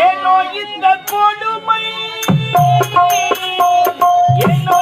ஏனோ இந்த கொடுமை ஏனோ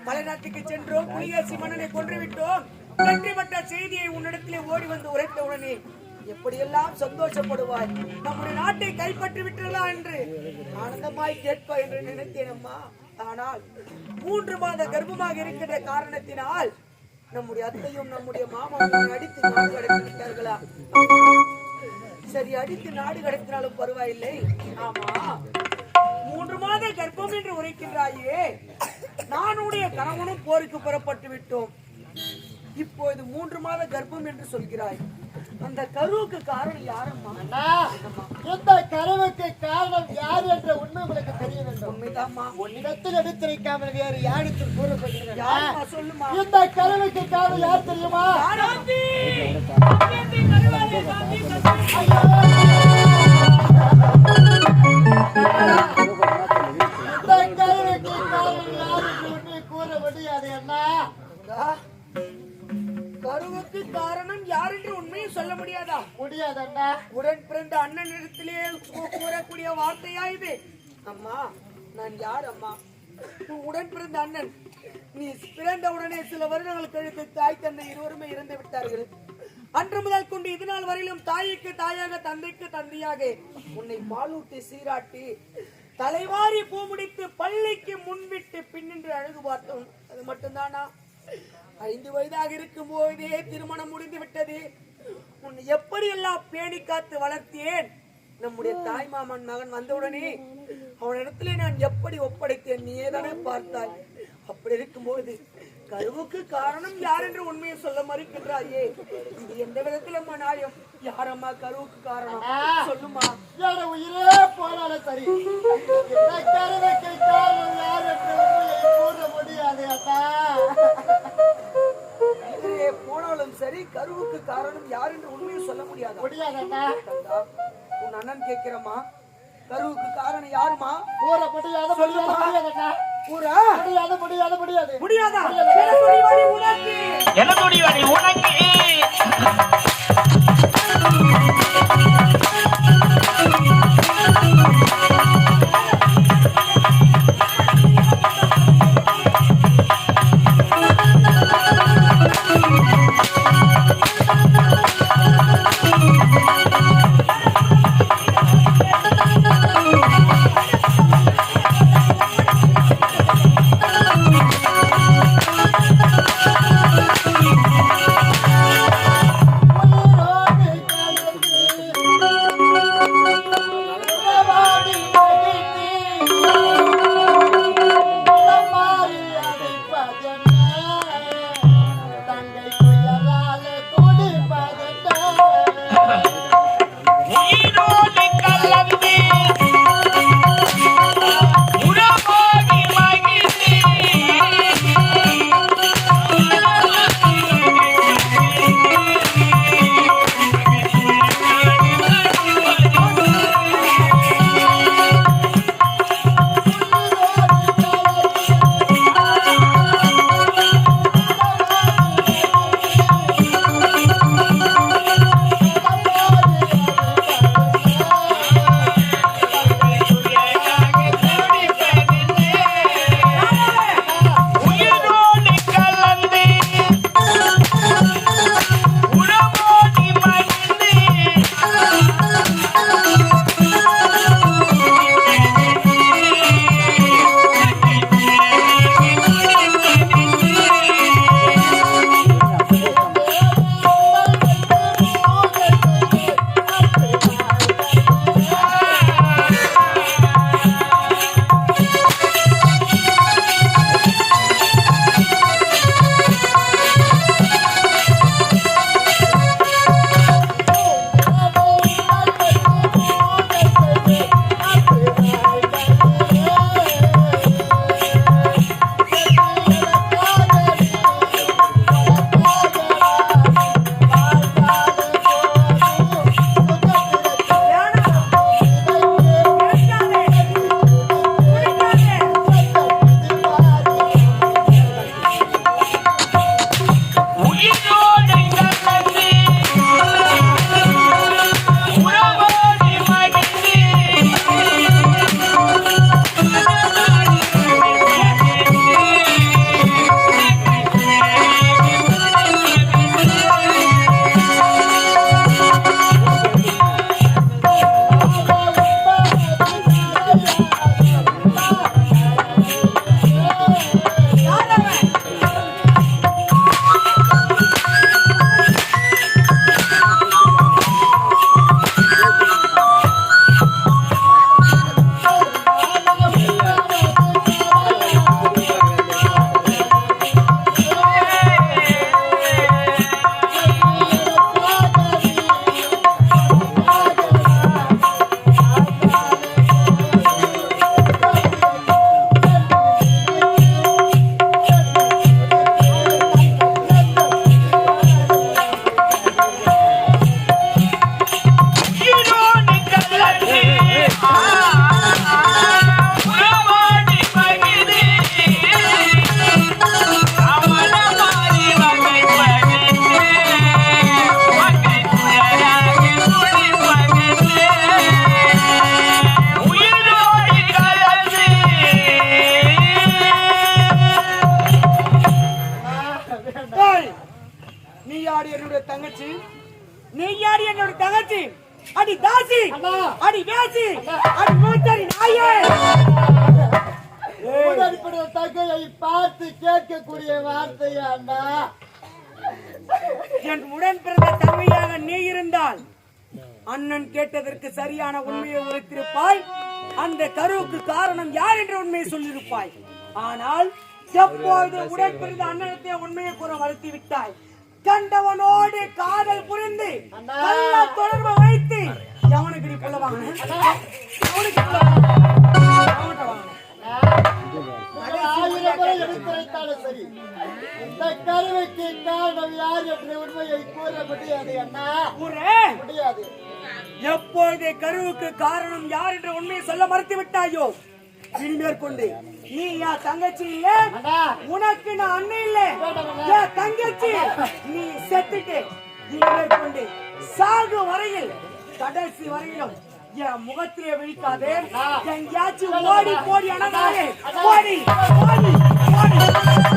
மலைநாட்டுக்கு சென்றோம், புலிகேசி மன்னனை கொன்றுவிட்டோம், வெற்றி பெற்ற செய்தியை உன்னிடத்திலே ஓடி வந்து உரைத்த உடனே எப்படியெல்லாம் சந்தோஷப்படுவாய், நம்முடைய நாட்டை கைப்பற்றி விட்டுள்ளா என்று ஆனந்தமாய் கேட்பாய் என்று நினைத்தேன் அம்மா. ஆனால் 3 மாத கர்ப்பமாக இருக்கின்ற காரணத்தினால் நம்முடைய அத்தையும் நம்முடைய மாமாவும் அடித்து நாடு கடத்தி விட்டார்களா? சரி, அடித்து நாடு கடத்தினாலும் பரவாயில்லை. ஆமா, 3 மாத கர்ப்பம் என்று உரைக்கின்றாயே, நானுடைய கணவனும் போருக்கு புறப்பட்டு விட்டோம். இப்போது 3 மாத கர்ப்பம் என்று சொல்கிறாய். அந்த கருவுக்கு காரணம் யாரம்மா? இந்த கருவுக்கு காரணம் யார் என்ற உண்மை உங்களுக்கு தெரிய வேண்டும். உண்மைதாம்மா. உன்னிடத்தில் எடுத்திருக்காமல் வேறு யாரிடத்தில் கூறப்படுகிறது? யாரும்மா சொல்லுமா? இந்த கருவுக்கு காரணம் யார் தெரியுமா? காந்தி! காந்தி கருவாளி, காந்தி, காந்தி. இந்த கருவுக்கு காரணம் யார் என்று உண்மை கூற முடியாது. என்ன கருவுக்கு காரணம் யார் என்று உண்மையை சொல்ல முடியாதா? முடியாதண்ணா. உடன் பிறந்த அண்ணனிடத்திலே கூறக்கூடிய வார்த்தையா இது? அம்மா, நான் யார் அம்மா? உடன் பிறந்த அண்ணன். நீ பிறந்த உடனே சில வருடங்கள் கழித்து தாய் தந்தை இருவருமே இறந்து விட்டார்கள். அன்று முதல் கொண்டு இது நாள் வரையிலும் தாய்க்கு தாயாக தந்தைக்கு தந்தையாக உன்னை பாலூட்டி சீராட்டி தலைவாரி பூ முடித்து பள்ளிக்கு முன்விட்டு பின்னின்று அழகு பார்த்தோம். அது மட்டும்தானா? 5 வயதாக இருக்கும் போதே திருமணம் முடிந்து விட்டது. உன்னை எப்படி எல்லாம் பேணி காத்து வளர்த்தேன். நம்முடைய தாய் மாமன் மகன் வந்தவுடனே அவனிடத்திலே நான் எப்படி ஒப்படைத்தேன் நீ ஏதானே பார்த்தாய். அப்படி இருக்கும்போது கருவுக்கு காரணம் யார் என்று உண்மையை சொல்ல மறுக்கின்றாயே. இது எந்த விதத்துல நியாயம்? யாரம்மா கருவுக்கு காரணம் சொல்லுமா? உயிரே போனாலும் சரி, இந்த கருவுக்கு காரணம் யார் என்று உண்மையை கூற முடியாது. உயிரே போனாலும் சரி, கருவுக்கு காரணம் யார் என்று உண்மையை சொல்ல முடியாது. முடியாதண்ணா. உன் அண்ணன் கேட்கிறமா, கருவுக்கு காரணம் யாருமா? கூற முடியாது. முடியாதண்ணா. கூற முடியாது முடியாது முடியாது முடியாதா? என்ன துணிவாணி உனக்கு? யாரு என்னுடைய தங்கச்சி? நீ யாரு என்னுடைய தங்கச்சி? அடி தாசி, அடி வேசி, அடி மூத்தரி நாயே! உடன்படுற தங்கையை பார்த்து கேட்கக்கூடிய வார்த்தை அண்ணா. என் உடன் பிறந்த தங்கையாக நீ இருந்தால் அண்ணன் கேட்டதற்கு சரியான உண்மையை உரைத்திருப்பாய். அந்த கருவுக்கு காரணம் யார் என்ற உண்மையை சொல்லியிருப்பாய். ஆனால் எப்போது உடன் பிறந்த அண்ணனத்தை உண்மையை கூற வளர்த்தி விட்டாய். கண்டவனோடு காதல் புரிந்து நல்ல தொடர்பு வைத்து எவனுக்கு நீ புள்ள வாங்கின? எவனுக்கு புள்ள வாங்கின? ஆயிரம் முறை எடுத்துரைத்தாலும் சரி, இந்த கருவிக்கு காரணம் யார் என்ற உண்மையை கூற முடியாது அண்ணா. முடியாது. எப்பொழுது கருவுக்கு காரணம் யார் என்ற உண்மையை சொல்ல மறுத்து விட்டாயோ, இனி மேற்கொண்டு நீ என் தங்கச்சி இல்ல, உனக்கு நான் அண்ணன் இல்ல, என் தங்கச்சி நீ செத்துட்டு இனி மேற்கொண்டு சாகு வரையில் கடைசி வரையிலும் என் முகத்திலே விழிக்காதே. எங்கேயாச்சும் ஓடி போடி அனதாலே, ஓடி ஓடி ஓடி.